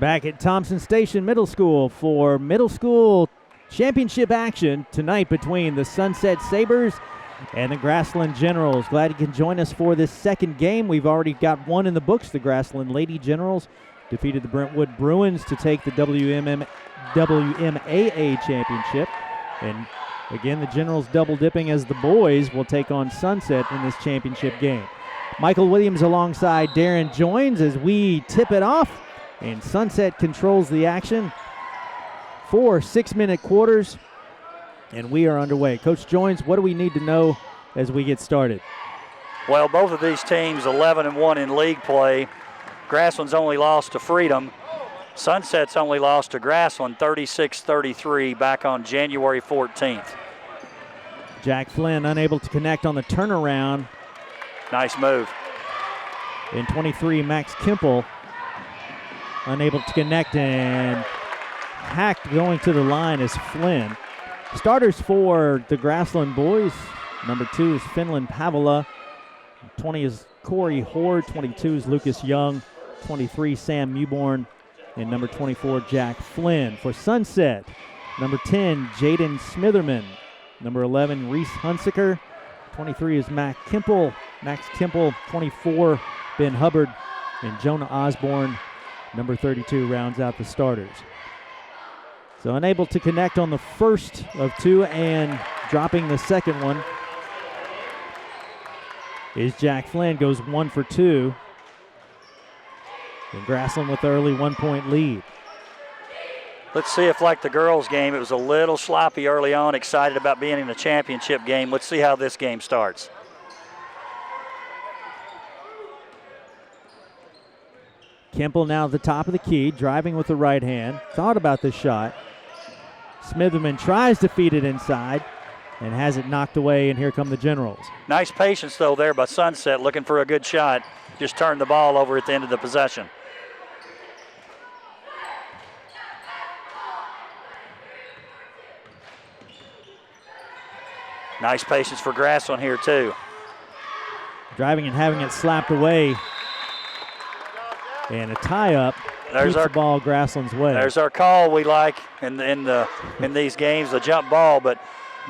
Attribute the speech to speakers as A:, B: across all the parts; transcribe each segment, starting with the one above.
A: Back at Thompson Station Middle School for middle school championship action tonight between the Sunset Sabres and the Grassland Generals. Glad you can join us for this second game. We've already got one in the books. The Grassland Lady Generals defeated the Brentwood Bruins to take the WMAA championship. And again, the Generals double dipping as the boys will take on Sunset in this championship game. Michael Williams alongside Darrin joins as we tip it off. And Sunset controls the action. 4 6-minute quarters, and we are underway. Coach Joins, what do we need to know as we get started?
B: Well, both of these teams 11-1 in league play. Grassland's only lost to Freedom. Sunset's only lost to Grassland 36-33 back on January 14th.
A: Jack Flynn unable to connect on the turnaround.
B: Nice move.
A: In 23, Max Kimple unable to connect, and hacked going to the line is Flynn. Starters for the Grassland boys. Number 2 is Finland Pavola. 20 is Corey Horde. 22 is Lucas Young. 23, Sam Mewborn. And number 24, Jack Flynn. For Sunset, number 10, Jaden Smitherman. Number 11, Reese Hunsaker. 23 is Max Kimple. 24, Ben Hubbard. And Jonah Osborne, number 32, rounds out the starters. So unable to connect on the first of 2 and dropping the second one is Jack Flynn, goes 1 for 2. And Grassland with the early 1-point lead.
B: Let's see if, like the girls' game, it was a little sloppy early on, excited about being in a championship game. Let's see how this game starts.
A: Kimple now at the top of the key, driving with the right hand. Thought about this shot. Smitherman tries to feed it inside and has it knocked away, and here come the Generals.
B: Nice patience, though, there by Sunset, looking for a good shot. Just turned the ball over at the end of the possession. Nice patience for Grassland here, too.
A: Driving and having it slapped away. And a tie-up keeps the ball Grassland's way.
B: There's our call we like in these games, the jump ball. But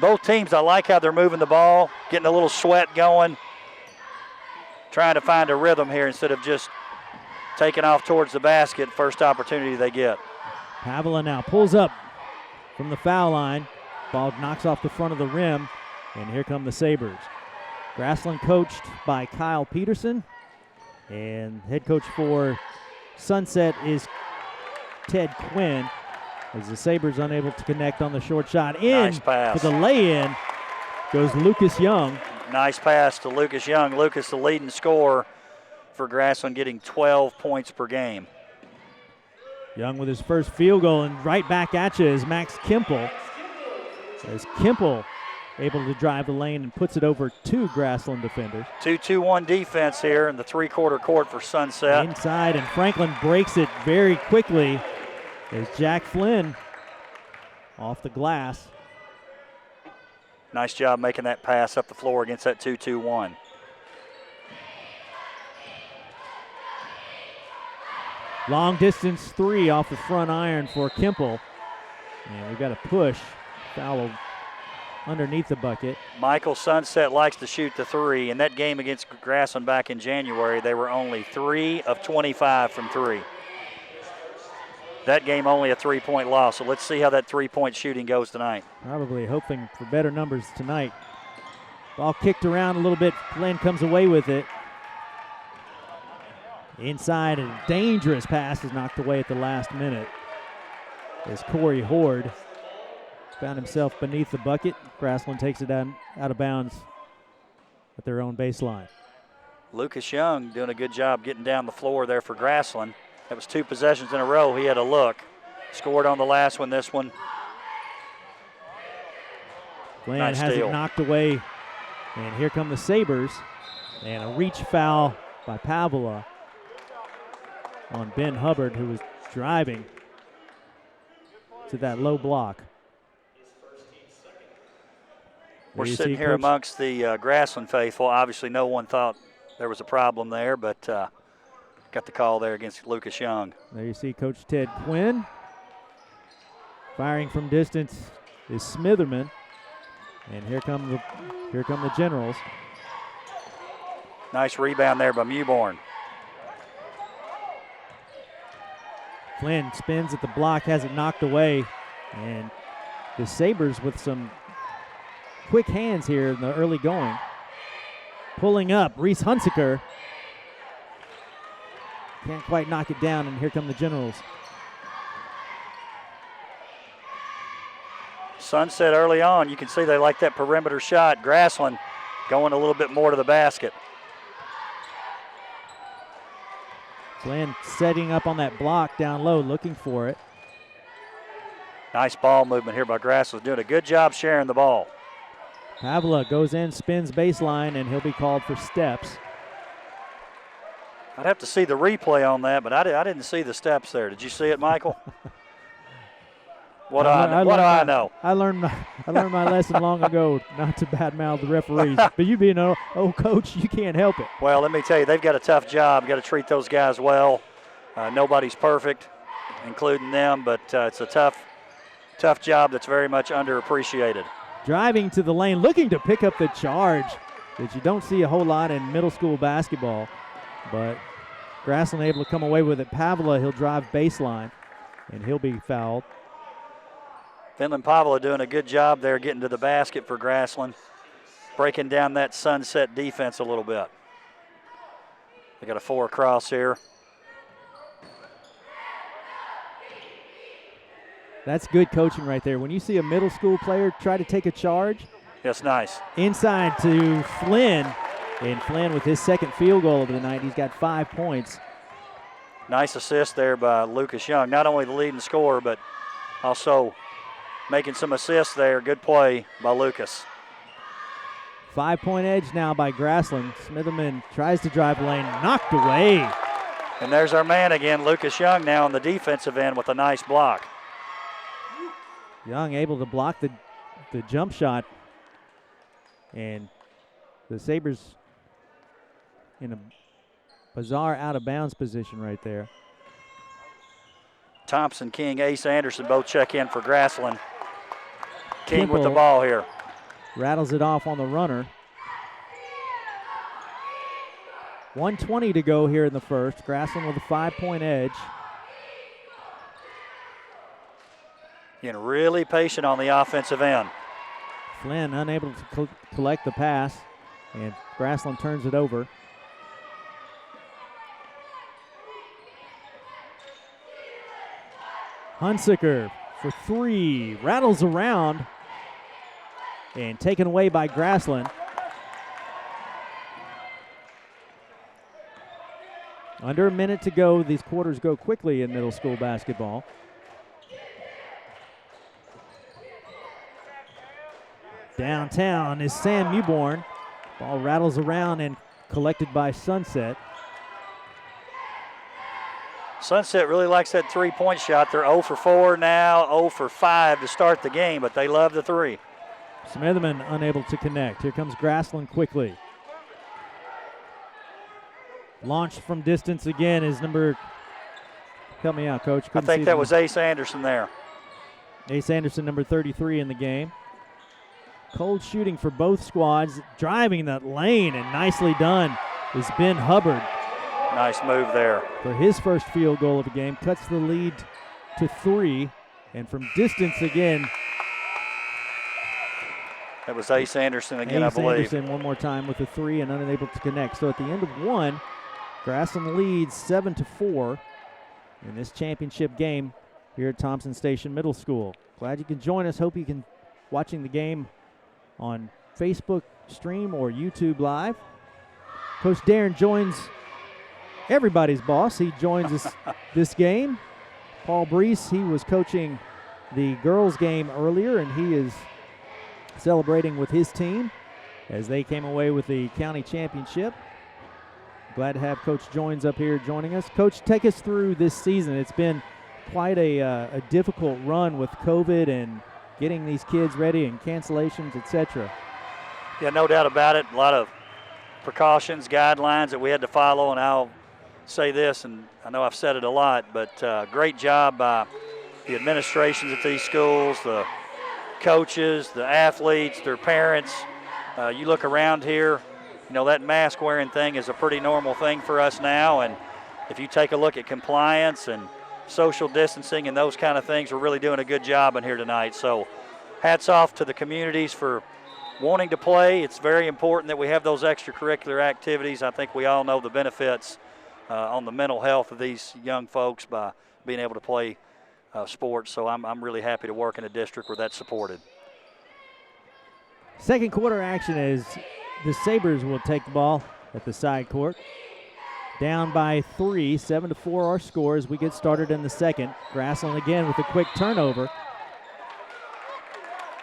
B: both teams, I like how they're moving the ball, getting a little sweat going, trying to find a rhythm here instead of just taking off towards the basket first opportunity they get.
A: Pavola now pulls up from the foul line. Ball knocks off the front of the rim, and here come the Sabres. Grassland coached by Kyle Peterson, and head coach for Sunset is Ted Quinn, as the Sabres unable to connect on the short shot.
B: Nice pass.
A: For the lay-in goes Lucas Young.
B: Nice pass to Lucas Young. Lucas, the leading scorer for Grassland, getting 12 points per game.
A: Young with his first field goal, and right back at you is Max Kimple. As Kimple able to drive the lane and puts it over 2 Grassland defenders.
B: 2-2-1 defense here in the three-quarter court for Sunset.
A: Inside, and Franklin breaks it very quickly as Jack Flynn off the glass.
B: Nice job making that pass up the floor against that 2-2-1.
A: Long distance 3 off the front iron for Kimple. And we've got a push. Foul underneath the bucket.
B: Michael, Sunset likes to shoot the 3. In that game against Grassland back in January, they were only 3 of 25 from 3. That game only a 3-point loss, so let's see how that 3-point shooting goes tonight.
A: Probably hoping for better numbers tonight. Ball kicked around a little bit. Flynn comes away with it. Inside, a dangerous pass is knocked away at the last minute as Corey Horde found himself beneath the bucket. Grassland takes it out of bounds at their own baseline.
B: Lucas Young doing a good job getting down the floor there for Grassland. That was 2 possessions in a row. He had a look. Scored on the last one, this one.
A: Flynn
B: nice
A: has
B: steal.
A: It knocked away. And here come the Sabres. And a reach foul by Pavola on Ben Hubbard, who was driving to that low block.
B: We're sitting here amongst the Grassland faithful. Obviously, no one thought there was a problem there, but got the call there against Lucas Young.
A: There you see Coach Ted Quinn. Firing from distance is Smitherman. And here come the Generals.
B: Nice rebound there by Mewborn.
A: Flynn spins at the block, has it knocked away. And the Sabres with some quick hands here in the early going. Pulling up, Reese Hunsaker. Can't quite knock it down, and here come the Generals.
B: Sunset early on, you can see they like that perimeter shot. Grassland going a little bit more to the basket.
A: Flynn setting up on that block down low, looking for it.
B: Nice ball movement here by Grassland, doing a good job sharing the ball.
A: Pavla goes in, spins baseline, and he'll be called for steps.
B: I'd have to see the replay on that, but I didn't see the steps there. Did you see it, Michael? What do I know?
A: I learned my lesson long ago not to badmouth the referees. But you being an old coach, you can't help it.
B: Well, let me tell you, they've got a tough job. Got to treat those guys well. Nobody's perfect, including them, but it's a tough job that's very much underappreciated.
A: Driving to the lane, looking to pick up the charge that you don't see a whole lot in middle school basketball. But Grassland able to come away with it. Pavla, he'll drive baseline, and he'll be fouled.
B: Finland Pavla doing a good job there getting to the basket for Grassland, breaking down that Sunset defense a little bit. They got a 4 across here.
A: That's good coaching right there. When you see a middle school player try to take a charge.
B: That's nice.
A: Inside to Flynn. And Flynn with his second field goal of the night. He's got 5 points.
B: Nice assist there by Lucas Young. Not only the leading scorer, but also making some assists there. Good play by Lucas.
A: 5-point edge now by Grassland. Smitherman tries to drive the lane, knocked away.
B: And there's our man again, Lucas Young, now on the defensive end with a nice block.
A: Young able to block the jump shot. And the Sabres in a bizarre out-of-bounds position right there.
B: Thompson, King, Ace Anderson both check in for Grassland. King
A: Kimple
B: with the ball here.
A: Rattles it off on the runner. 1:20 to go here in the first. Grassland with a 5-point edge.
B: Getting really patient on the offensive end.
A: Flynn unable to collect the pass, and Grassland turns it over. Hunsaker for 3, rattles around, and taken away by Grassland. Under a minute to go. These quarters go quickly in middle school basketball. Downtown is Sam Mewborn. Ball rattles around and collected by Sunset.
B: Sunset really likes that three-point shot. They're 0 for 4 now, 0 for 5 to start the game, but they love the 3.
A: Smitherman unable to connect. Here comes Grassland quickly. Launched from distance again is number, help me out, Coach.
B: I think that was Ace Anderson there.
A: Ace Anderson, number 33 in the game. Cold shooting for both squads. Driving that lane, and nicely done is Ben Hubbard.
B: Nice move there.
A: For his first field goal of the game. Cuts the lead to 3. And from distance again.
B: That was Ace Anderson again, I believe.
A: Ace Anderson one more time with a 3 and unable to connect. So at the end of 1, Grassland leads 7-4 in this championship game here at Thompson Station Middle School. Glad you can join us. Hope you can watching the game on Facebook stream or YouTube Live. Coach Darrin joins everybody's boss. He joins us this game. Paul Brees, he was coaching the girls game earlier, and he is celebrating with his team as they came away with the county championship. Glad to have Coach Joins up here joining us. Coach, take us through this season. It's been quite a difficult run with COVID and getting these kids ready and cancellations, etc.
B: Yeah, no doubt about it. A lot of precautions, guidelines that we had to follow, and I'll say this, and I know I've said it a lot, but great job by the administrations at these schools, the coaches, the athletes, their parents. You look around here, you know, that mask wearing thing is a pretty normal thing for us now, and if you take a look at compliance and social distancing and those kind of things, we're really doing a good job in here tonight. So hats off to the communities for wanting to play. It's very important that we have those extracurricular activities. I think we all know the benefits on the mental health of these young folks by being able to play sports. So I'm really happy to work in a district where that's supported.
A: Second quarter action as the Sabres will take the ball at the side court. Down by 3, 7-4 our score as we get started in the second. Grassland again with a quick turnover.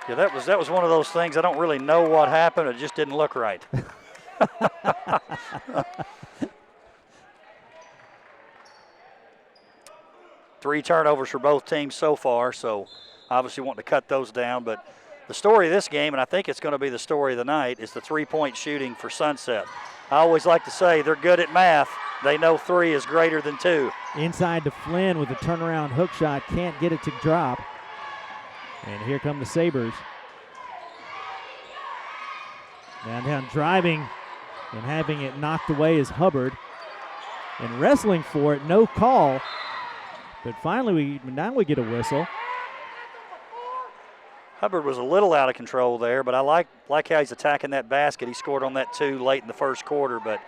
B: Yeah, that was one of those things. I don't really know what happened. It just didn't look right. 3 turnovers for both teams so far, so obviously wanting to cut those down. But the story of this game, and I think it's going to be the story of the night, is the three-point shooting for Sunset. I always like to say they're good at math. They know 3 is greater than 2.
A: Inside to Flynn with a turnaround hook shot. Can't get it to drop. And here come the Sabres. Downtown driving and having it knocked away is Hubbard. And wrestling for it, no call. But finally, now we get a whistle.
B: Hubbard was a little out of control there, but I like how he's attacking that basket. He scored on that 2 late in the first quarter, but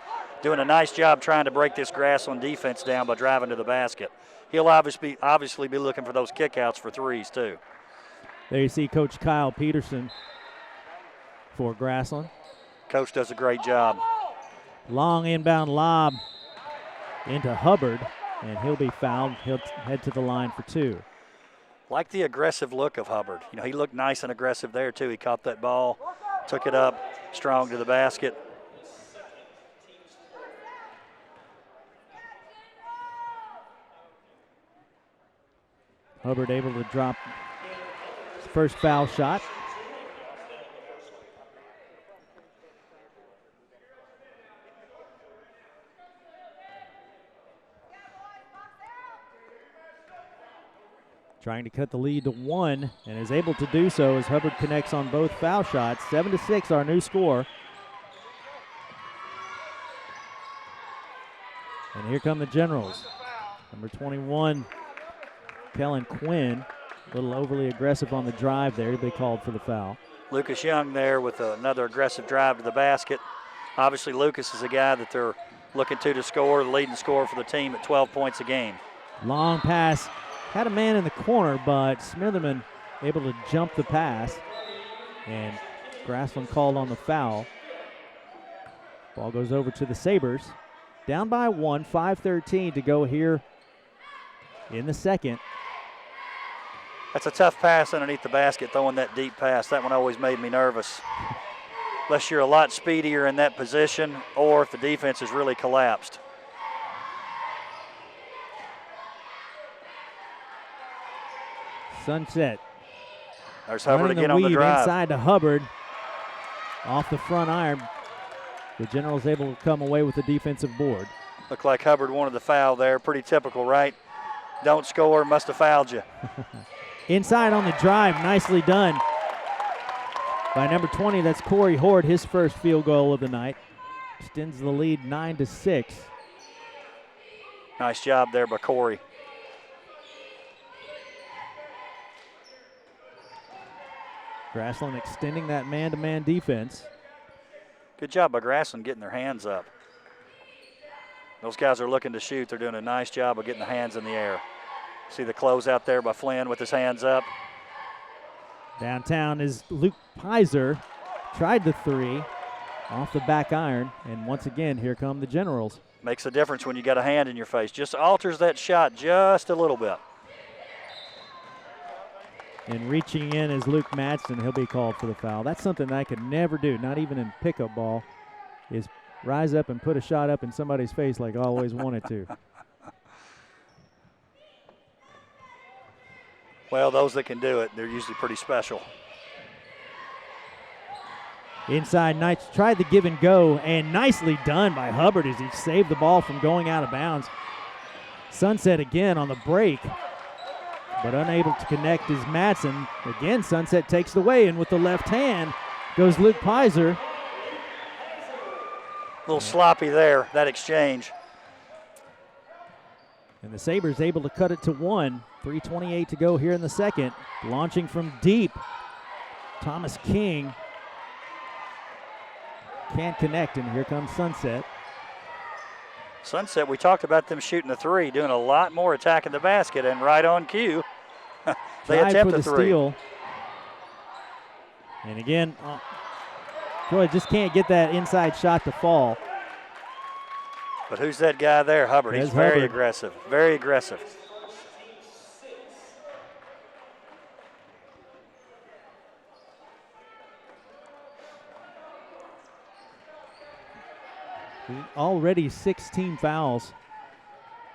B: doing a nice job trying to break this Grassland defense down by driving to the basket. He'll obviously be looking for those kickouts for 3s too.
A: There you see Coach Kyle Peterson for Grassland.
B: Coach does a great job.
A: Long inbound lob into Hubbard, and he'll be fouled. He'll head to the line for 2.
B: Like the aggressive look of Hubbard. You know, he looked nice and aggressive there too. He caught that ball, took it up, strong to the basket.
A: Hubbard able to drop his first foul shot. Trying to cut the lead to 1 and is able to do so as Hubbard connects on both foul shots. 7-6 our new score. And here come the Generals. Number 21, Kellen Quinn, a little overly aggressive on the drive there. They called for the foul.
B: Lucas Young there with another aggressive drive to the basket. Obviously, Lucas is a guy that they're looking to score, the leading scorer for the team at 12 points a game.
A: Long pass. Had a man in the corner, but Smitherman able to jump the pass. And Grassland called on the foul. Ball goes over to the Sabres. Down by 1, 5:13 to go here in the second.
B: That's a tough pass underneath the basket, throwing that deep pass. That one always made me nervous. Unless you're a lot speedier in that position or if the defense has really collapsed.
A: Sunset.
B: There's Hubbard again on the
A: weave
B: drive.
A: Inside to Hubbard. Off the front iron. The Generals able to come away with the defensive board.
B: Looked like Hubbard wanted the foul there. Pretty typical, right? Don't score, must have fouled you.
A: Inside on the drive, nicely done. By number 20, that's Corey Horde, his first field goal of the night. Extends the lead 9-6.
B: Nice job there by Corey.
A: Grassland extending that man-to-man defense.
B: Good job by Grassland getting their hands up. Those guys are looking to shoot. They're doing a nice job of getting the hands in the air. See the close out there by Flynn with his hands up.
A: Downtown is Luke Pizer. Tried the 3 off the back iron. And once again, here come the Generals.
B: Makes a difference when you got a hand in your face. Just alters that shot just a little bit.
A: And reaching in is Luke Madsen. He'll be called for the foul. That's something I could never do, not even in pickup ball, is rise up and put a shot up in somebody's face like I always wanted to. Well,
B: those that can do it, they're usually pretty special.
A: Inside, Knights tried the give and go, and nicely done by Hubbard as he saved the ball from going out of bounds. Sunset again on the break, but unable to connect is Madsen. Again, Sunset takes it away, and with the left hand goes Luke Pizer.
B: A little sloppy there, that exchange.
A: And the Sabres able to cut it to 1. 3:28 to go here in the second. Launching from deep, Thomas King can't connect, and here comes Sunset.
B: Sunset, we talked about them shooting the three, doing a lot more attacking the basket, and right on cue, they attempt the three.
A: Steal. And again, Troy just can't get that inside shot to fall.
B: But who's that guy there? Hubbard. He's very aggressive, very aggressive.
A: Already 16 fouls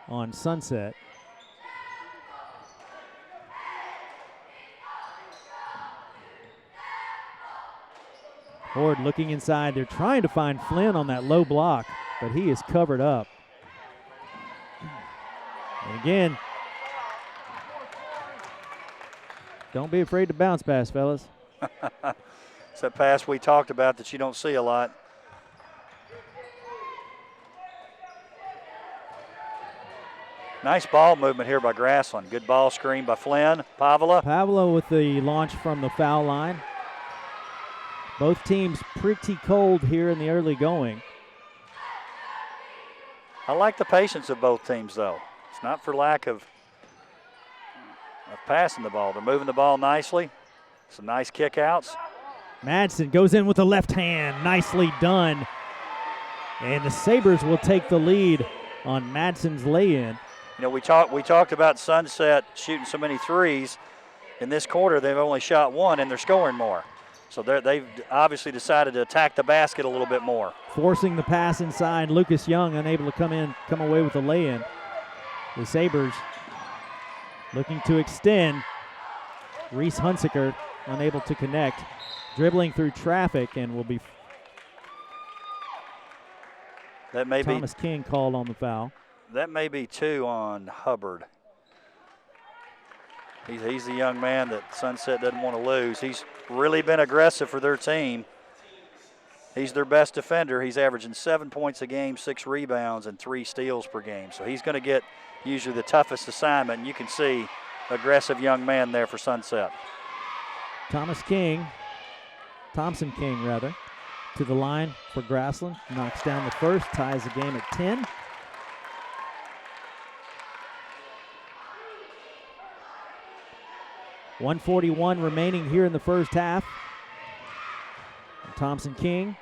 A: on Sunset. Horde looking inside. They're trying to find Flynn on that low block, but he is covered up. And again, don't be afraid to bounce pass, fellas.
B: It's that pass we talked about that you don't see a lot. Nice ball movement here by Grassland. Good ball screen by Flynn. Pavla
A: with the launch from the foul line. Both teams pretty cold here in the early going.
B: I like the patience of both teams, though. It's not for lack of passing the ball. They're moving the ball nicely. Some nice kickouts.
A: Madsen goes in with the left hand. Nicely done. And the Sabres will take the lead on Madsen's lay-in.
B: You know, we talked about Sunset shooting so many threes. In this quarter, they've only shot one, and they're scoring more. So they've obviously decided to attack the basket a little bit more.
A: Forcing the pass inside. Lucas Young unable to come away with the lay-in. The Sabres looking to extend. Reese Hunsaker unable to connect. Dribbling through traffic, and will be Thomas King called on the foul.
B: That may be 2 on Hubbard. He's the young man that Sunset doesn't want to lose. He's really been aggressive for their team. He's their best defender. He's averaging 7 points a game, 6 rebounds, and 3 steals per game. So he's going to get usually the toughest assignment. And you can see aggressive young man there for Sunset.
A: Thompson King, to the line for Grassland. Knocks down the first, ties the game at 10. .141 remaining here in the first half. Thompson King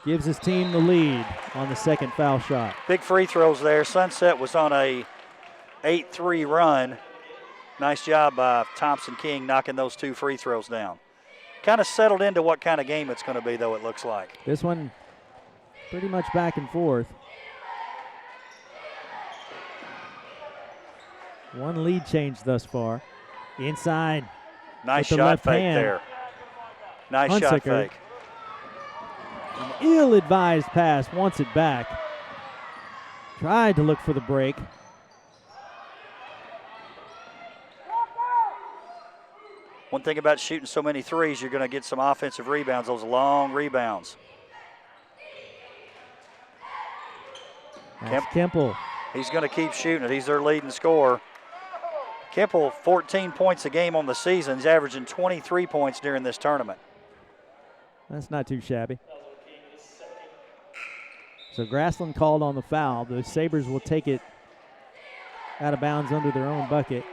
A: gives his team the lead on the second foul shot.
B: Big free throws there. Sunset was on a 8-3 run. Nice job by Thompson King knocking those 2 free throws down. Kind of settled into what kind of game it's going to be, though, it looks like.
A: This one pretty much back and forth. One lead change thus far. Inside.
B: Nice shot fake there. Nice shot fake.
A: An ill-advised pass, wants it back. Tried to look for the break.
B: One thing about shooting so many threes, you're going to get some offensive rebounds, those long rebounds.
A: Kemple.
B: He's going to keep shooting it. He's their leading scorer. Kemple, 14 points a game on the season. He's averaging 23 points during this tournament.
A: That's not too shabby. So Grassland called on the foul. The Sabres will take it out of bounds under their own bucket.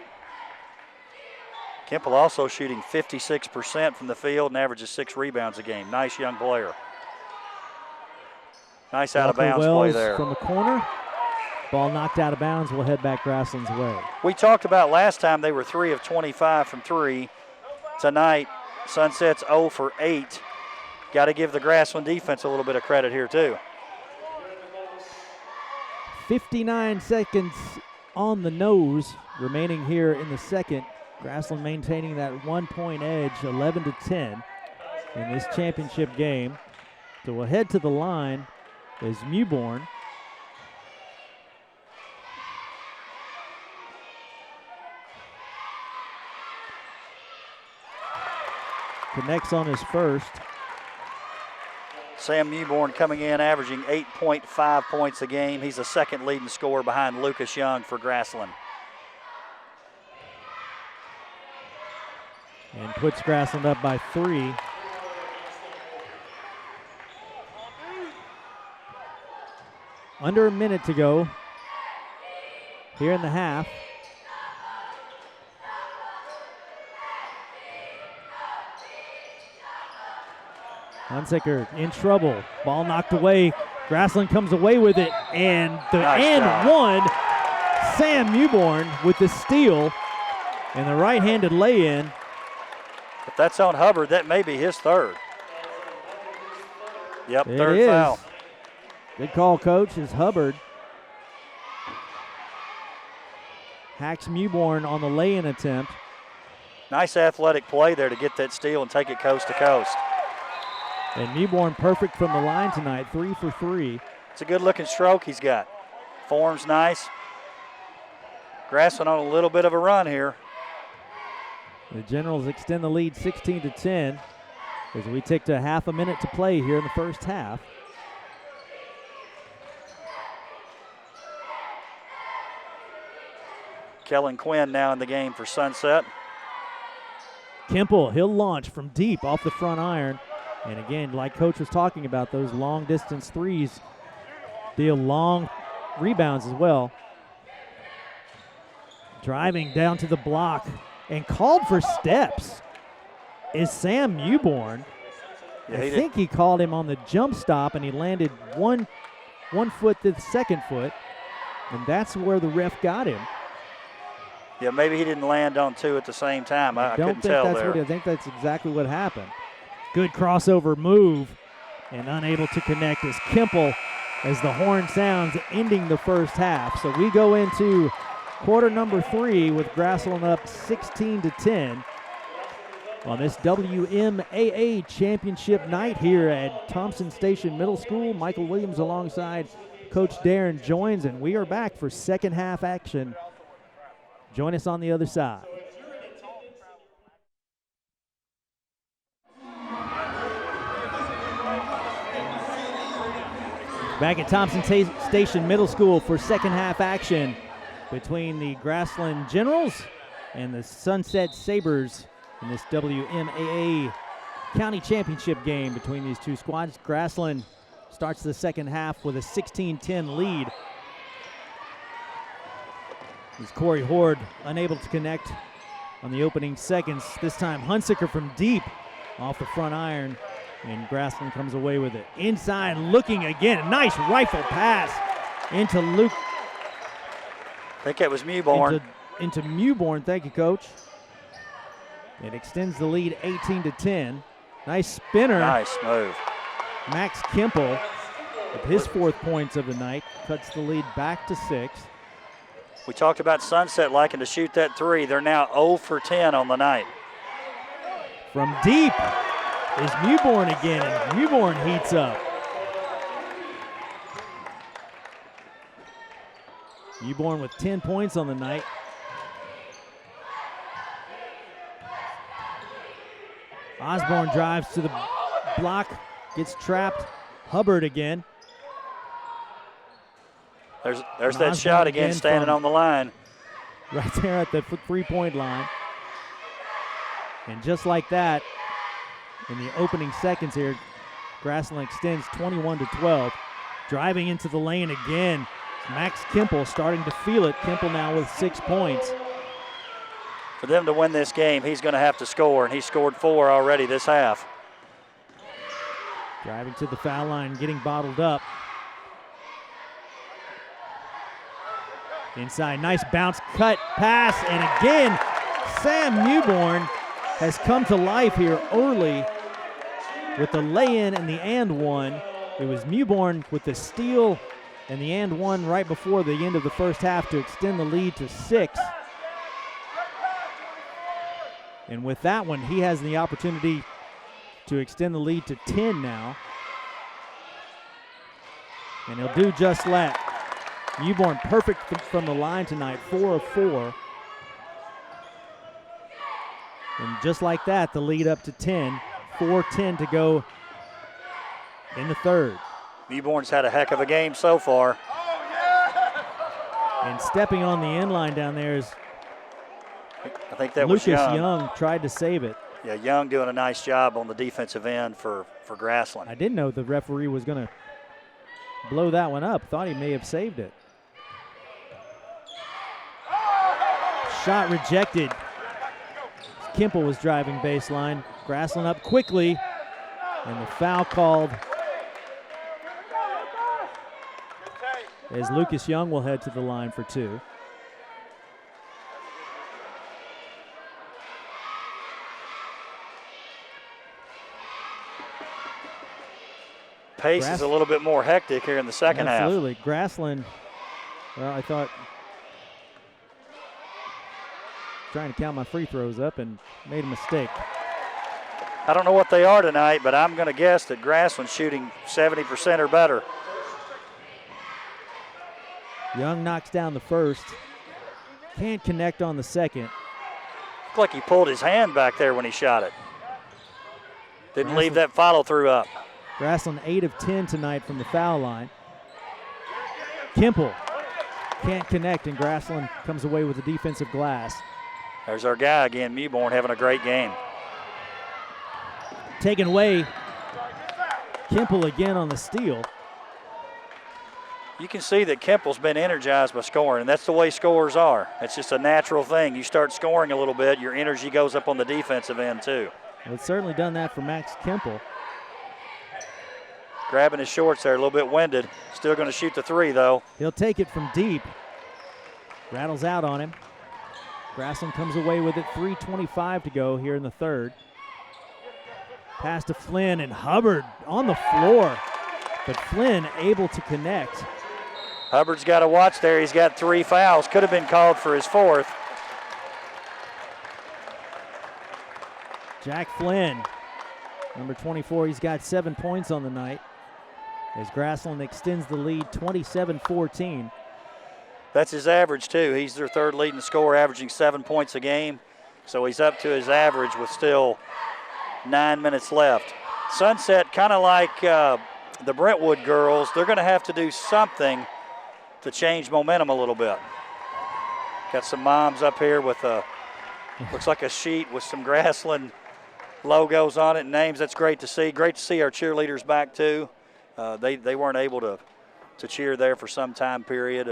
B: Kemple also shooting 56% from the field and averages 6 rebounds a game. Nice young player. Nice out of bounds play there.
A: From the corner. Ball knocked out of bounds, will head back Grassland's way.
B: We talked about last time they were 3 of 25 from 3. Tonight, Sunset's 0 for 8. Got to give the Grassland defense a little bit of credit here too.
A: 59 seconds on the nose remaining here in the second. Grassland maintaining that 1-point edge, 11-10. in this championship game. So we'll head to the line is Mewborn. Connects on his first.
B: Sam Mewborn coming in, averaging 8.5 points a game. He's the second leading scorer behind Lucas Young for Grassland.
A: And puts Grassland up by 3. Under a minute to go here in the half. Hunsaker in trouble. Ball knocked away. Grassland comes away with it. And the and one. Sam Mewborn with the steal and the right-handed lay-in.
B: If that's on Hubbard, that may be his third. Yep, third foul.
A: Good call, Coach, is Hubbard. Hacks Mewborn on the lay-in attempt.
B: Nice athletic play there to get that steal and take it coast to coast.
A: And Mewborn perfect from the line tonight, 3 for 3.
B: It's a good-looking stroke he's got. Form's nice. Grassland on a little bit of a run here.
A: The Generals extend the lead 16-10 as we take to half a minute to play here in the first half.
B: Kellen Quinn now in the game for Sunset.
A: Kemple, he'll launch from deep off the front iron. And again, like Coach was talking about, those long distance threes deal long rebounds as well. Driving down to the block and called for steps is Sam Mewborn.
B: Yeah,
A: I think he called him on the jump stop, and he landed one foot to the second foot, and that's where the ref got him.
B: Yeah, maybe he didn't land on two at the same time. I couldn't tell there.
A: I think that's exactly what happened. Good crossover move, and unable to connect is Kemple as the horn sounds, ending the first half. So we go into quarter number 3 with Grassland up 16-10 on this WMAA championship night here at Thompson Station Middle School. Michael Williams alongside Coach Darrin joins, and we are back for second half action. Join us on the other side. Back at Thompson Station Middle School for second half action between the Grassland Generals and the Sunset Sabres in this WMAA County Championship game between these two squads. Grassland starts the second half with a 16-10 lead. As Corey Horde unable to connect on the opening seconds. This time Hunsaker from deep off the front iron, and Grassland comes away with it. Inside looking again, a nice rifle pass into Luke.
B: I think it was Mewborn.
A: Into Mewborn, thank you, Coach. It extends the lead 18-10. Nice spinner.
B: Nice move.
A: Max Kemple, with his 4th points of the night, cuts the lead back to 6.
B: We talked about Sunset liking to shoot that 3. They're now 0 for 10 on the night.
A: From deep is Mewborn again, and Mewborn heats up. Mewborn with 10 points on the night. Osborne drives to the block, gets trapped. Hubbard again.
B: There's that shot again standing on the line.
A: Right there at the 3-point line. And just like that, in the opening seconds here, Grassland extends 21-12. Driving into the lane again. Max Kemple starting to feel it. Kemple now with 6 points.
B: For them to win this game, he's going to have to score, and he scored 4 already this half.
A: Driving to the foul line, getting bottled up. Inside, nice bounce, cut, pass, and again, Sam Mewborn has come to life here early with the lay-in and the and one. It was Mewborn with the steal and the and one right before the end of the first half to extend the lead to 6. And with that one, he has the opportunity to extend the lead to 10 now. And he'll do just that. Newborn perfect from the line tonight, 4 of 4. And just like that, the lead up to 10. 4:10 to go in the third.
B: Newborn's had a heck of a game so far.
A: And stepping on the end line down there is
B: I think that
A: Lucas
B: was
A: Young tried to save it.
B: Yeah, Young doing a nice job on the defensive end for Grassland.
A: I didn't know the referee was going to blow that one up. Thought he may have saved it. Shot rejected. Kimple was driving baseline. Grassland up quickly, and the foul called as Lucas Young will head to the line for 2.
B: Pace is a little bit more hectic here in the second half.
A: Absolutely. Grassland, well, I thought, trying to count my free throws up and made a mistake.
B: I don't know what they are tonight, but I'm going to guess that Grassland's shooting 70% or better.
A: Young knocks down the first. Can't connect on the second.
B: Looked like he pulled his hand back there when he shot it. Didn't leave that follow through up.
A: Grassland 8 of 10 tonight from the foul line. Kimple can't connect, and Grassland comes away with a defensive glass.
B: There's our guy again, Mewborn, having a great game.
A: Taken away. Kimple again on the steal.
B: You can see that Kimple's been energized by scoring, and that's the way scorers are. It's just a natural thing. You start scoring a little bit, your energy goes up on the defensive end too.
A: Well, it's certainly done that for Max Kimple.
B: Grabbing his shorts there, a little bit winded. Still going to shoot the 3 though.
A: He'll take it from deep. Rattles out on him. Grassland comes away with it. 3:25 to go here in the third. Pass to Flynn, and Hubbard on the floor, but Flynn able to connect.
B: Hubbard's got to watch there. He's got 3 fouls. Could have been called for his 4th.
A: Jack Flynn, number 24, he's got 7 points on the night as Grassland extends the lead 27-14.
B: That's his average too. He's their 3rd leading scorer, averaging 7 points a game. So he's up to his average with still 9 minutes left. Sunset, kind of like the Brentwood girls, they're going to have to do something to change momentum a little bit. Got some moms up here with looks like a sheet with some Grassland logos on it and names. That's great to see. Great to see our cheerleaders back too. They weren't able to cheer there for some time period.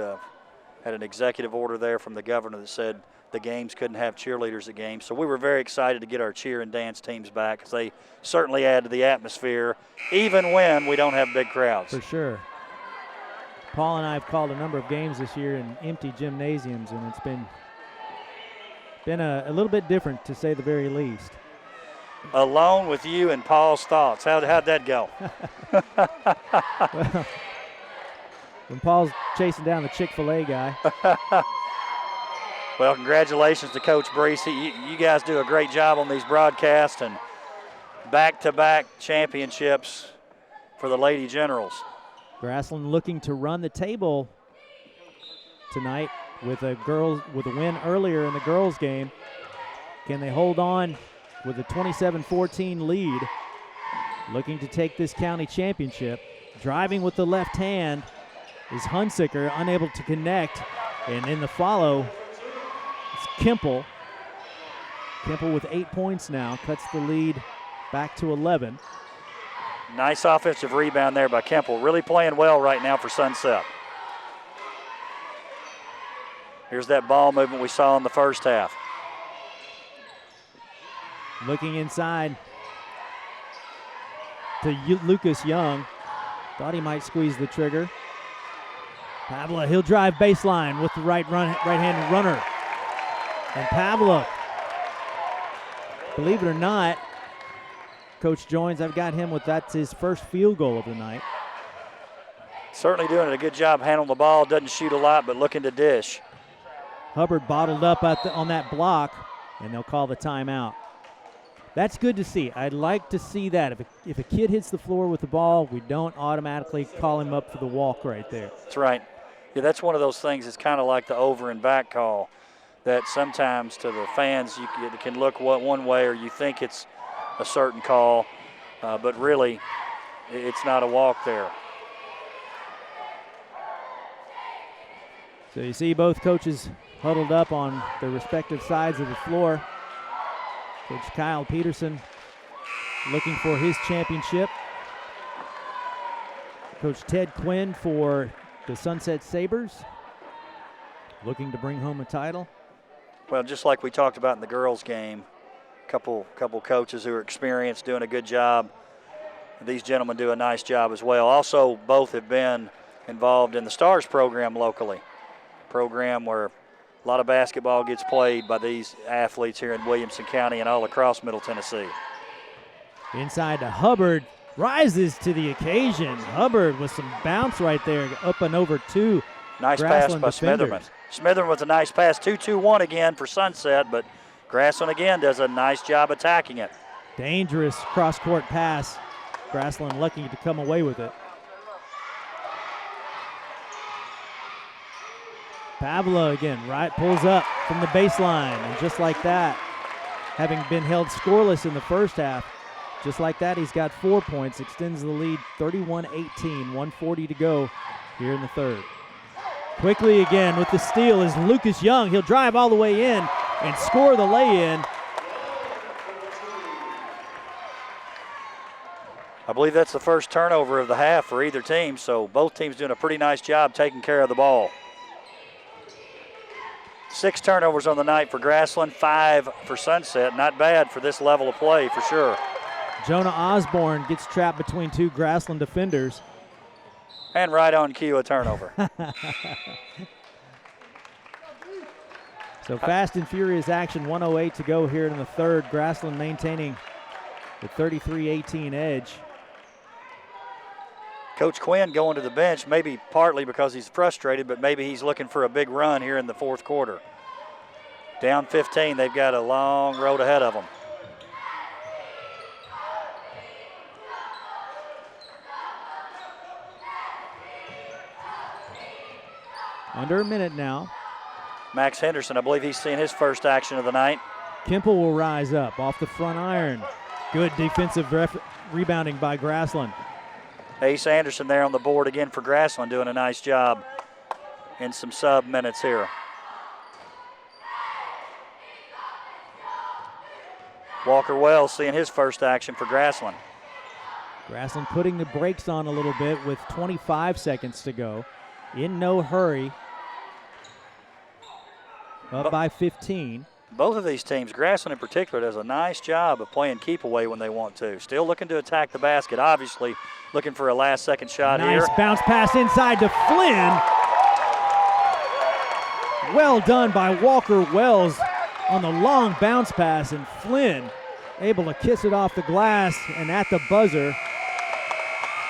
B: Had an executive order there from the governor that said the games couldn't have cheerleaders at games. So we were very excited to get our cheer and dance teams back because they certainly add to the atmosphere, even when we don't have big crowds.
A: For sure. Paul and I have called a number of games this year in empty gymnasiums, and it's been a little bit different, to say the very least.
B: Alone with you and Paul's thoughts. How'd that go?
A: Well, when Paul's chasing down the Chick-fil-A guy.
B: Well, congratulations to Coach Breesy. You guys do a great job on these broadcasts, and back-to-back championships for the Lady Generals.
A: Grassland looking to run the table tonight with a win earlier in the girls' game. Can they hold on with a 27-14 lead? Looking to take this county championship. Driving with the left hand is Hunsicker, unable to connect. And in the follow, it's Kimple. Kimple with 8 points now, cuts the lead back to 11.
B: Nice offensive rebound there by Kimple. Really playing well right now for Sunset. Here's that ball movement we saw in the first half.
A: Looking inside to Lucas Young. Thought he might squeeze the trigger. Pavla, he'll drive baseline with the right-handed runner. And Pavla, believe it or not, Coach Joins, I've got him that's his first field goal of the night.
B: Certainly doing a good job handling the ball. Doesn't shoot a lot, but looking to dish.
A: Hubbard bottled up on that block, and they'll call the timeout. That's good to see. I'd like to see that. If a kid hits the floor with the ball, we don't automatically call him up for the walk right there.
B: That's right. Yeah, that's one of those things. It's kind of like the over and back call that sometimes to the fans you can look one way or you think it's a certain call, but really it's not a walk there.
A: So you see both coaches huddled up on their respective sides of the floor. Coach Kyle Peterson looking for his championship. Coach Ted Quinn for the Sunset Sabres looking to bring home a title.
B: Well, just like we talked about in the girls' game, couple coaches who are experienced doing a good job. These gentlemen do a nice job as well. Also, both have been involved in the Stars program locally, program where a lot of basketball gets played by these athletes here in Williamson County and all across Middle Tennessee.
A: Inside to Hubbard, rises to the occasion. Hubbard with some bounce right there, up and over two.
B: Nice pass by Smitherman. Smitherman with a nice pass, 2-2-1 again for Sunset, but Grassland again does a nice job attacking it.
A: Dangerous cross-court pass. Grassland lucky to come away with it. Pavla again, right, pulls up from the baseline, and just like that, having been held scoreless in the first half, just like that, he's got 4 points, extends the lead 31-18, 1:40 to go here in the third. Quickly again with the steal is Lucas Young. He'll drive all the way in and score the lay-in.
B: I believe that's the first turnover of the half for either team, so both teams doing a pretty nice job taking care of the ball. 6 turnovers on the night for Grassland, 5 for Sunset. Not bad for this level of play for sure.
A: Jonah Osborne gets trapped between two Grassland defenders.
B: And right on cue, a turnover.
A: So fast and furious action, 1:08 to go here in the third. Grassland maintaining the 33-18 edge.
B: Coach Quinn going to the bench, maybe partly because he's frustrated, but maybe he's looking for a big run here in the fourth quarter. Down 15, they've got a long road ahead of them.
A: Under a minute now.
B: Max Henderson, I believe he's seen his first action of the night.
A: Kemple will rise up off the front iron. Good defensive rebounding by Grassland.
B: Ace Anderson there on the board again for Grassland, doing a nice job in some sub minutes here. Walker Wells seeing his first action for Grassland.
A: Grassland putting the brakes on a little bit with 25 seconds to go. In no hurry. Up by 15.
B: Both of these teams, Grassland in particular, does a nice job of playing keep away when they want to. Still looking to attack the basket, obviously looking for a last second shot here.
A: Nice bounce pass inside to Flynn. Well done by Walker Wells on the long bounce pass, and Flynn able to kiss it off the glass, and at the buzzer,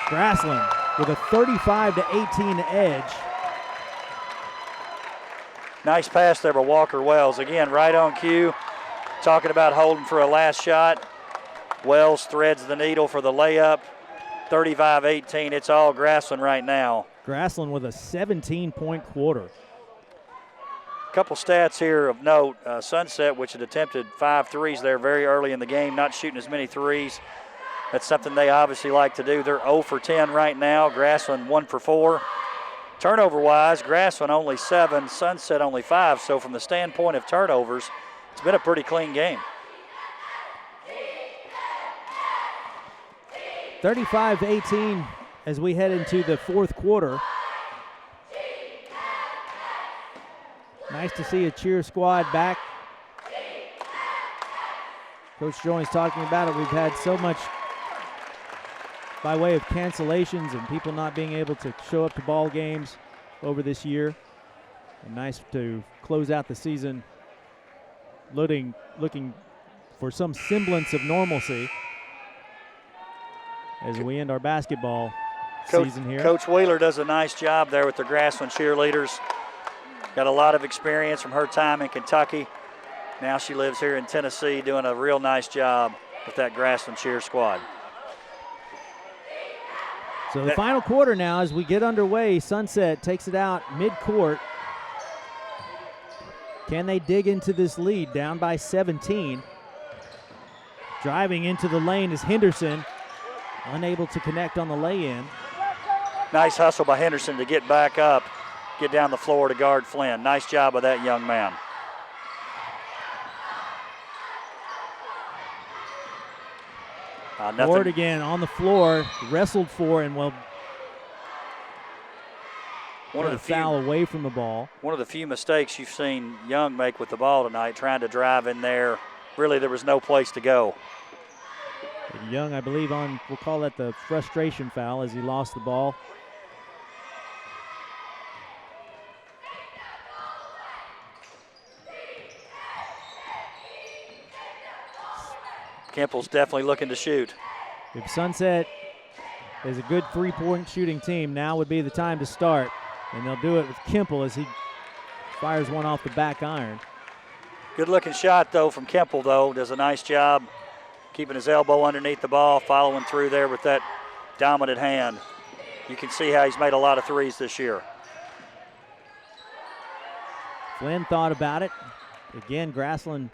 A: Grassland with a 35-18 edge.
B: Nice pass there by Walker Wells. Again, right on cue. Talking about holding for a last shot. Wells threads the needle for the layup. 35-18. It's all Grassland right now.
A: Grassland with a 17-point quarter.
B: Couple stats here of note. Sunset, which had attempted 5 threes there very early in the game, not shooting as many threes. That's something they obviously like to do. They're 0 for 10 right now. Grassland 1 for 4. Turnover-wise, Grassland only 7, Sunset only 5. So from the standpoint of turnovers, it's been a pretty clean game.
A: 35-18 as we head into the fourth quarter. Nice to see a cheer squad back. Coach Joynes talking about it. We've had so much by way of cancellations and people not being able to show up to ball games over this year. And nice to close out the season looking for some semblance of normalcy as we end our basketball season here.
B: Coach Wheeler does a nice job there with the Grassland cheerleaders. Got a lot of experience from her time in Kentucky. Now she lives here in Tennessee doing a real nice job with that Grassland cheer squad.
A: So the final quarter now as we get underway. Sunset takes it out mid-court. Can they dig into this lead? Down by 17. Driving into the lane is Henderson. Unable to connect on the lay-in.
B: Nice hustle by Henderson to get back up, get down the floor to guard Flynn. Nice job of that young man.
A: Ward again on the floor, wrestled for, and one of the foul away from the ball.
B: One of the few mistakes you've seen Young make with the ball tonight, trying to drive in there. Really, there was no place to go.
A: Young, I believe, we'll call that the frustration foul as he lost the ball.
B: Kemple's definitely looking to shoot.
A: If Sunset is a good three-point shooting team, now would be the time to start. And they'll do it with Kemple as he fires one off the back iron.
B: Good-looking shot, though, from Kemple, though. Does a nice job keeping his elbow underneath the ball, following through there with that dominant hand. You can see how he's made a lot of threes this year.
A: Flynn thought about it. Again, Grassland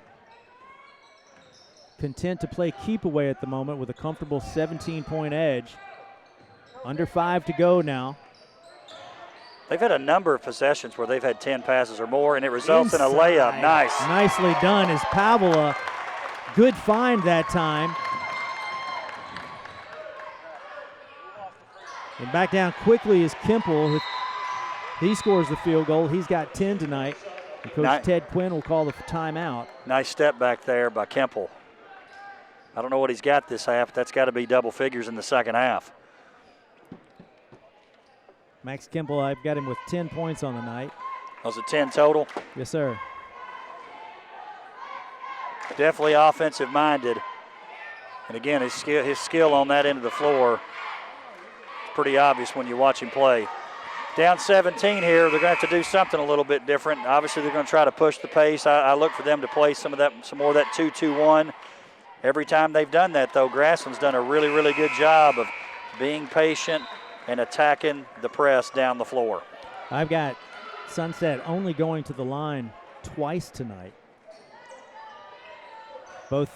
A: content to play keep away at the moment with a comfortable 17-point edge. Under 5 to go now.
B: They've had a number of possessions where they've had 10 passes or more, and it results in a layup. Nice.
A: Nicely done as Pavela. Good find that time. And back down quickly is Kemple. He scores the field goal. He's got 10 tonight. And Coach Ted Quinn will call the timeout.
B: Nice step back there by Kemple. I don't know what he's got this half, but that's got to be double figures in the second half.
A: Max Kemple, I've got him with 10 points on the night.
B: Was it 10 total?
A: Yes, sir.
B: Definitely offensive minded. And again, his skill on that end of the floor is pretty obvious when you watch him play. Down 17 here, they're going to have to do something a little bit different. Obviously, they're going to try to push the pace. I look for them to play some more of that 2-2-1. Every time they've done that, though, Grassland's done a really, really good job of being patient and attacking the press down the floor.
A: I've got Sunset only going to the line twice tonight. Both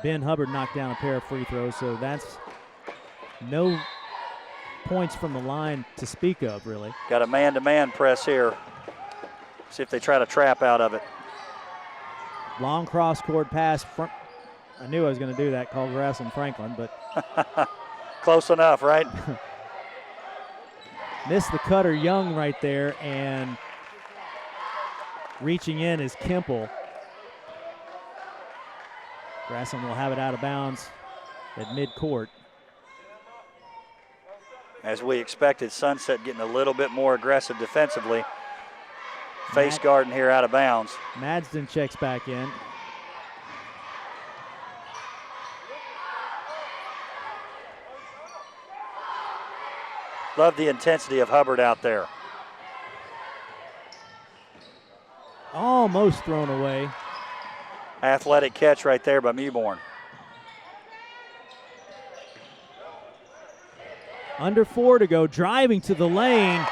A: Ben Hubbard knocked down a pair of free throws, so that's no points from the line to speak of, really.
B: Got a man-to-man press here. See if they try to trap out of it.
A: Long cross-court pass. I knew I was going to do that, called Grassland Franklin, but.
B: Close enough, right?
A: Missed the cutter Young right there, and reaching in is Kemple. Grassland will have it out of bounds at midcourt.
B: As we expected, Sunset getting a little bit more aggressive defensively. Face guarding here out of bounds.
A: Madsden checks back in.
B: Love the intensity of Hubbard out there.
A: Almost thrown away.
B: Athletic catch right there by Mewborn.
A: Under 4 to go, driving to the lane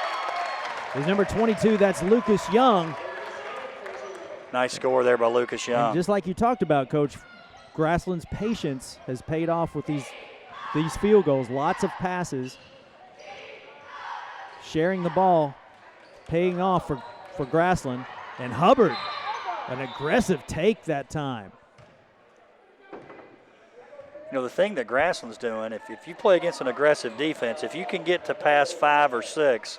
A: is number 22, that's Lucas Young.
B: Nice score there by Lucas Young.
A: And just like you talked about, Coach, Grassland's patience has paid off with these field goals. Lots of passes. Sharing the ball, paying off for Grassland. And Hubbard, an aggressive take that time.
B: You know, the thing that Grassland's doing, if you play against an aggressive defense, if you can get to pass 5 or 6,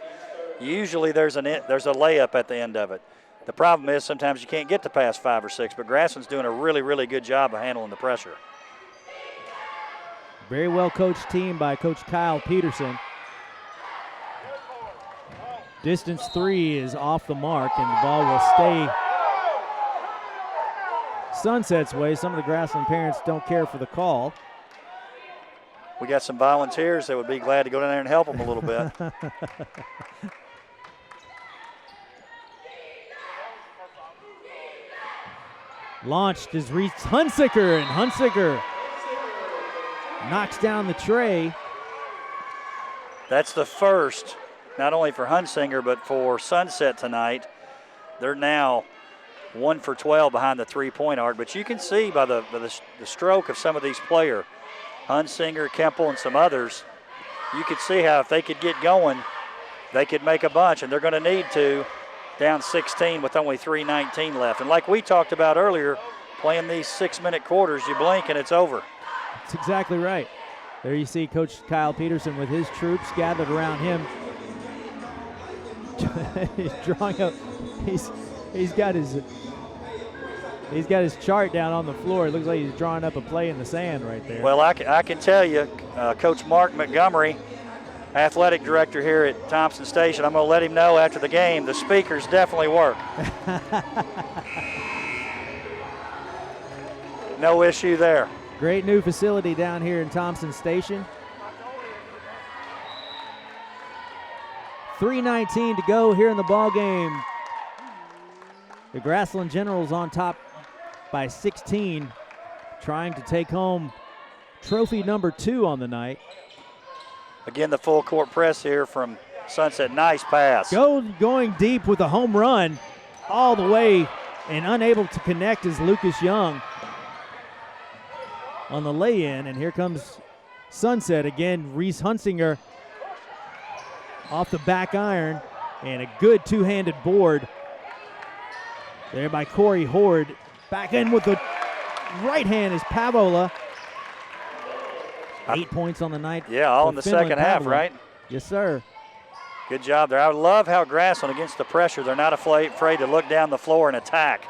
B: usually there's a layup at the end of it. The problem is sometimes you can't get to pass 5 or 6, but Grassland's doing a really, really good job of handling the pressure.
A: Very well coached team by Coach Kyle Peterson. Distance 3 is off the mark, and the ball will stay Sunset's way. Some of the Grassland parents don't care for the call.
B: We got some volunteers that would be glad to go down there and help them a little bit.
A: Launched is reached Hunsicker, and Hunsicker knocks down the tray.
B: That's the first, not only for Hunsinger, but for Sunset tonight. They're now 1 for 12 behind the three-point arc. But you can see by the stroke of some of these players, Hunsinger, Kemple, and some others, you could see how if they could get going, they could make a bunch, and they're going to need to, down 16 with only 3:19 left. And like we talked about earlier, playing these 6-minute quarters, you blink and it's over.
A: That's exactly right. There you see Coach Kyle Peterson with his troops gathered around him. He's drawing up. He's got his chart down on the floor. It looks like he's drawing up a play in the sand right there.
B: Well, I can tell you, Coach Mark Montgomery, athletic director here at Thompson Station, I'm going to let him know after the game the speakers definitely work. No issue there.
A: Great new facility down here in Thompson Station. 3:19 to go here in the ball game. The Grassland Generals on top by 16, trying to take home trophy number 2 on the night.
B: Again, the full court press here from Sunset. Nice pass.
A: Going deep with a home run all the way, and unable to connect is Lucas Young on the lay-in. And here comes Sunset again. Reese Hunsinger off the back iron, and a good two-handed board there by Corey Horde. Back in with the right hand is Pavola. 8 points on the night.
B: Yeah, all in the second half, right?
A: Yes, sir.
B: Good job there. I love how Grassland, against the pressure, they're not afraid to look down the floor and attack.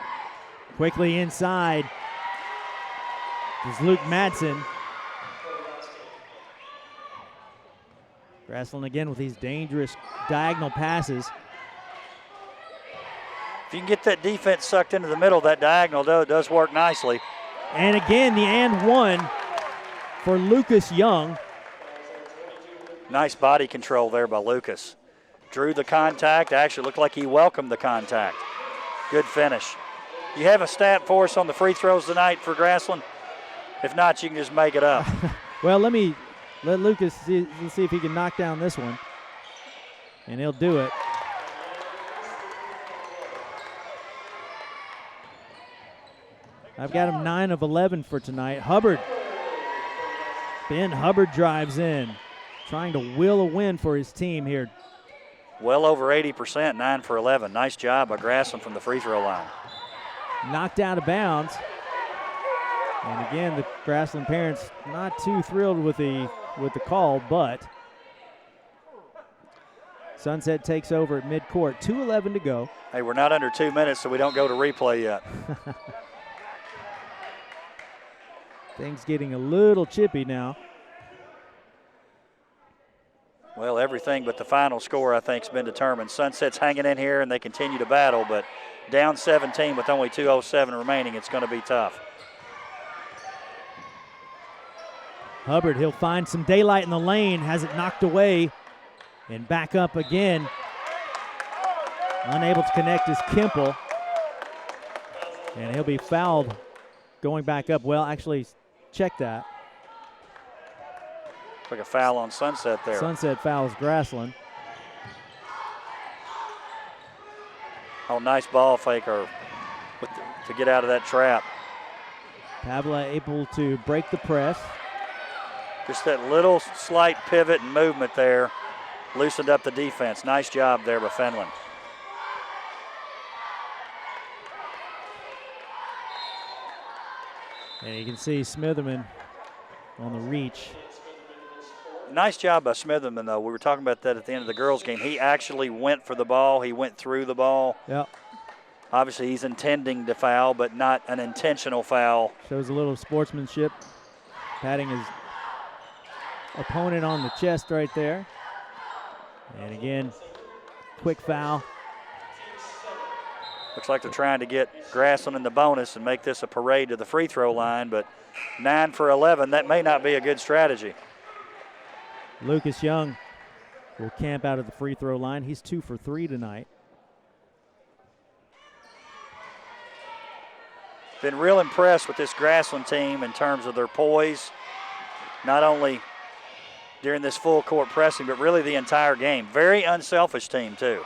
A: Quickly inside is Luke Madsen. Grassland again with these dangerous diagonal passes.
B: If you can get that defense sucked into the middle, that diagonal does work nicely.
A: And again, the and one for Lucas Young.
B: Nice body control there by Lucas. Drew the contact. Actually looked like he welcomed the contact. Good finish. You have a stat for us on the free throws tonight for Grassland? If not, you can just make it up.
A: Well, let Lucas see if he can knock down this one. And he'll do it. I've got him 9 of 11 for tonight. Ben Hubbard drives in, trying to will a win for his team here.
B: Well over 80%, 9 for 11. Nice job by Grassland from the free throw line.
A: Knocked out of bounds. And again, the Grassland parents not too thrilled with the call, but Sunset takes over at midcourt. 2:11 to go.
B: Hey, we're not under 2 minutes, so we don't go to replay yet.
A: Things getting a little chippy now.
B: Well, everything but the final score, I think, has been determined. Sunset's hanging in here, and they continue to battle, but down 17 with only 2:07 remaining, it's going to be tough.
A: Hubbard, he'll find some daylight in the lane, has it knocked away, and back up again. Unable to connect is Kemple, and he'll be fouled going back up. Well, actually, check that.
B: Like a foul on Sunset there.
A: Sunset fouls Grassland.
B: Oh, nice ball fake to get out of that trap.
A: Pavla able to break the press.
B: Just that little slight pivot and movement there loosened up the defense. Nice job there by Fenland.
A: And you can see Smitherman on the reach.
B: Nice job by Smitherman, though. We were talking about that at the end of the girls' game. He actually went for the ball. He went through the ball.
A: Yep.
B: Obviously, he's intending to foul, but not an intentional foul.
A: Shows a little sportsmanship, patting his opponent on the chest right there. And again, quick foul.
B: Looks like they're trying to get Grassland in the bonus and make this a parade to the free throw line, but 9 for 11, that may not be a good strategy.
A: Lucas Young will camp out at the free throw line. He's 2 for 3 tonight. Been
B: real impressed with this Grassland team in terms of their poise, not only during this full court pressing, but really the entire game. Very unselfish team, too.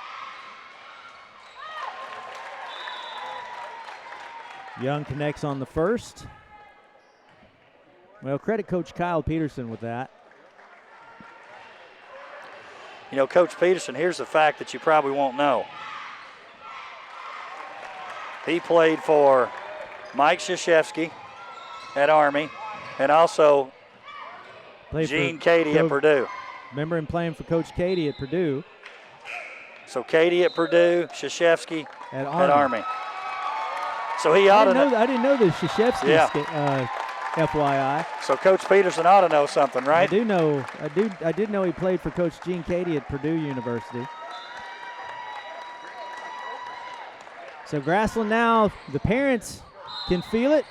A: Young connects on the first. Well, credit Coach Kyle Peterson with that.
B: You know, Coach Peterson, here's the fact that you probably won't know. He played for Mike Krzyzewski at Army and also Gene Cady at Purdue.
A: Remember him playing for Coach Cady at Purdue.
B: So Cady at Purdue, Krzyzewski
A: at
B: Army. So he ought to know.
A: I didn't know the Krzyzewski, FYI.
B: So Coach Peterson ought to know something, right?
A: I do know. I did know he played for Coach Gene Cady at Purdue University. So Grassland now, the parents can feel it.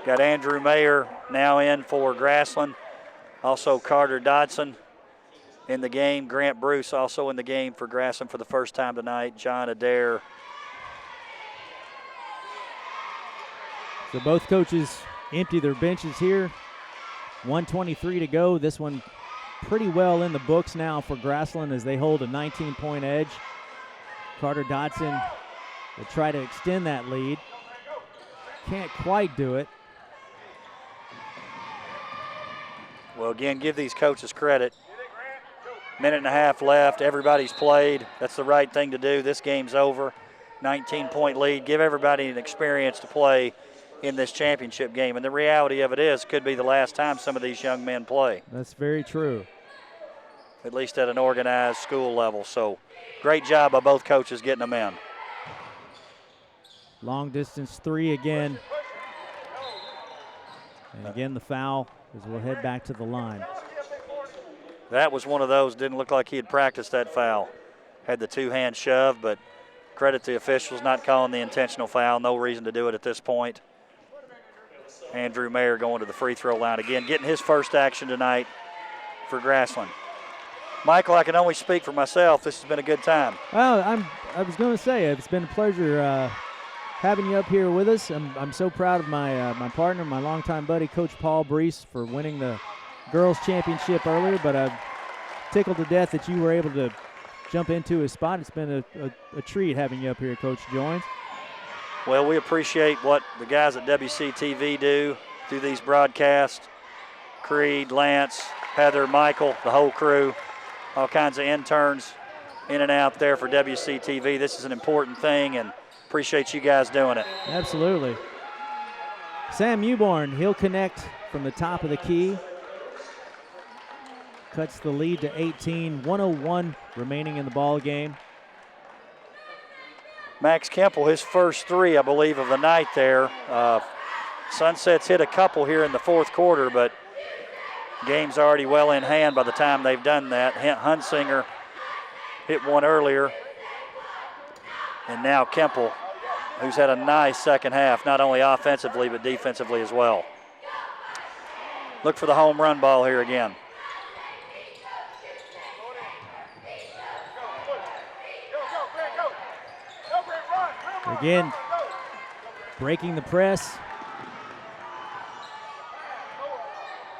B: Got Andrew Mayer now in for Grassland. Also Carter Dodson in the game. Grant Bruce also in the game for Grassland for the first time tonight. John Adair.
A: So both coaches empty their benches here. 1:23 to go. This one pretty well in the books now for Grassland as they hold a 19-point edge. Carter Dodson will try to extend that lead. Can't quite do it.
B: Well, again, give these coaches credit. Minute and a half left. Everybody's played. That's the right thing to do. This game's over. 19-point lead. Give everybody an experience to play in this championship game. And the reality of it is, it could be the last time some of these young men play.
A: That's very true.
B: At least at an organized school level. So great job by both coaches getting them in.
A: Long distance three again. And again the foul as we'll head back to the line.
B: That was one of those, didn't look like he had practiced that foul. Had the two-hand shove, but credit the officials not calling the intentional foul. No reason to do it at this point. Andrew Mayer going to the free throw line again, getting his first action tonight for Grassland. Michael, I can only speak for myself. This has been a good time.
A: Well, I was going to say, it's been a pleasure having you up here with us. I'm so proud of my my partner, my longtime buddy, Coach Paul Brees, for winning the girls' championship earlier, but I'm tickled to death that you were able to jump into his spot. It's been a treat having you up here, Coach Joins.
B: Well, we appreciate what the guys at WC-TV do through these broadcasts. Creed, Lance, Heather, Michael, the whole crew, all kinds of interns in and out there for WC-TV. This is an important thing, and appreciate you guys doing it.
A: Absolutely. Sam Newborn, he'll connect from the top of the key. Cuts the lead to 18, 1:01 remaining in the ball game.
B: Max Kemple, his first three, I believe, of the night there. Sunset's hit a couple here in the fourth quarter, but game's already well in hand by the time they've done that. Hunsinger hit one earlier. And now Kemple, who's had a nice second half, not only offensively but defensively as well. Look for the home run ball here again.
A: Again, breaking the press.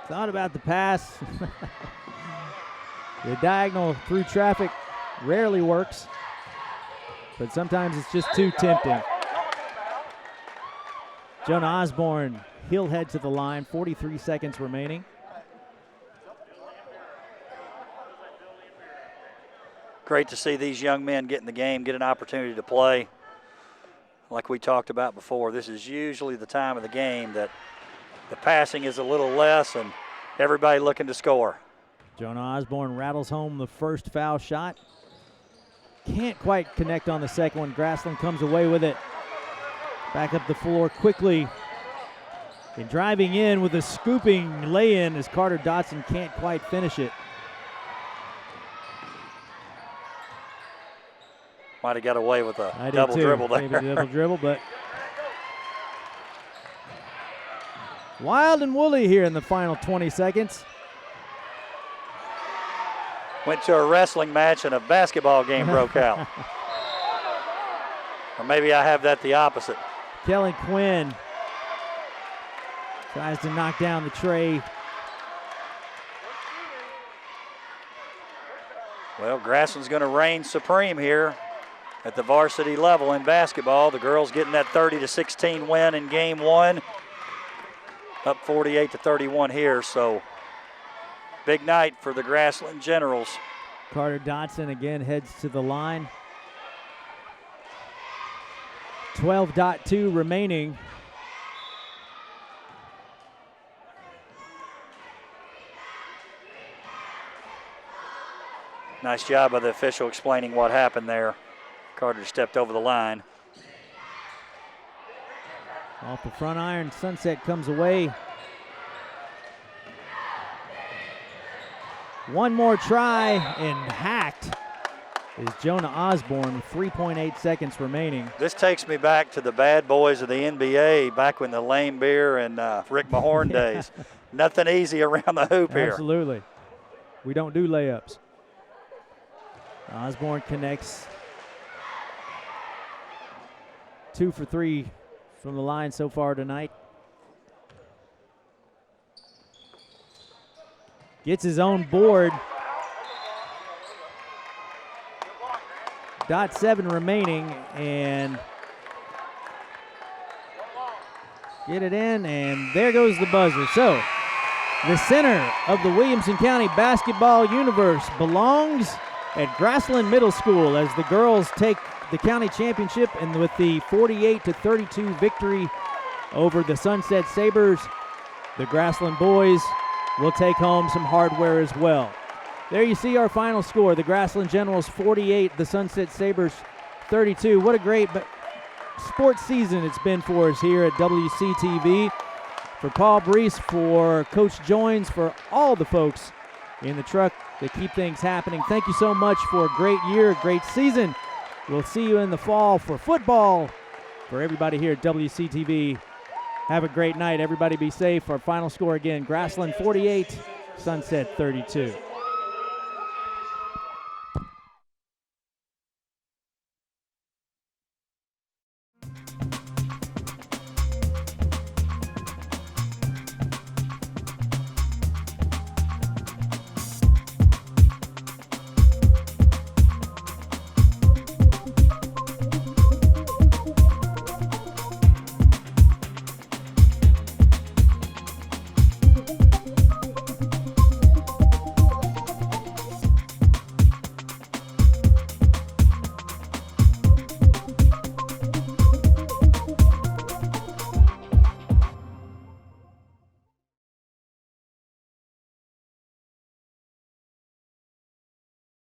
A: Thought about the pass. The diagonal through traffic rarely works, but sometimes it's just too tempting. Jonah Osborne, he'll head to the line, 43 seconds remaining.
B: Great to see these young men get in the game, get an opportunity to play. Like we talked about before, this is usually the time of the game that the passing is a little less and everybody looking to score.
A: Jonah Osborne rattles home the first foul shot. Can't quite connect on the second one. Grassland comes away with it. Back up the floor quickly. And driving in with a scooping lay-in as Carter Dodson can't quite finish it.
B: Might have got away with a double dribble there.
A: Maybe a double dribble, but wild and woolly here in the final 20 seconds.
B: Went to a wrestling match and a basketball game broke out. Or maybe I have that the opposite.
A: Kellen Quinn Tries to knock down the tray.
B: Well, Grassland's going to reign supreme here at the varsity level in basketball. The girls getting that 30-16 win in game one. Up 48-31 here, so big night for the Grassland Generals.
A: Carter Dotson again heads to the line. 12.2 remaining.
B: Nice job by the official explaining what happened there. Carter stepped over the line.
A: Off the front iron, Sunset comes away. One more try and hacked is Jonah Osborne, 3.8 seconds remaining.
B: This takes me back to the bad boys of the NBA, back when the Lame Beer and Rick Mahorn days. Nothing easy around the hoop here.
A: Absolutely. We don't do layups. Osborne connects. 2 for 3 from the line so far tonight. Gets his own board. .7 remaining, and get it in, and there goes the buzzer. So the center of the Williamson County basketball universe belongs at Grassland Middle School as the girls take the county championship, and with the 48-32 victory over the Sunset Sabres, the Grassland boys will take home some hardware as well. There you see our final score. The Grassland Generals 48, the Sunset Sabres 32. What a great sports season it's been for us here at WC-TV. For Paul Brees, for Coach Joins, for all the folks in the truck that keep things happening, thank you so much for a great year, a great season. We'll see you in the fall for football. For everybody here at WC-TV, have a great night. Everybody be safe. Our final score again, Grassland 48, Sunset 32.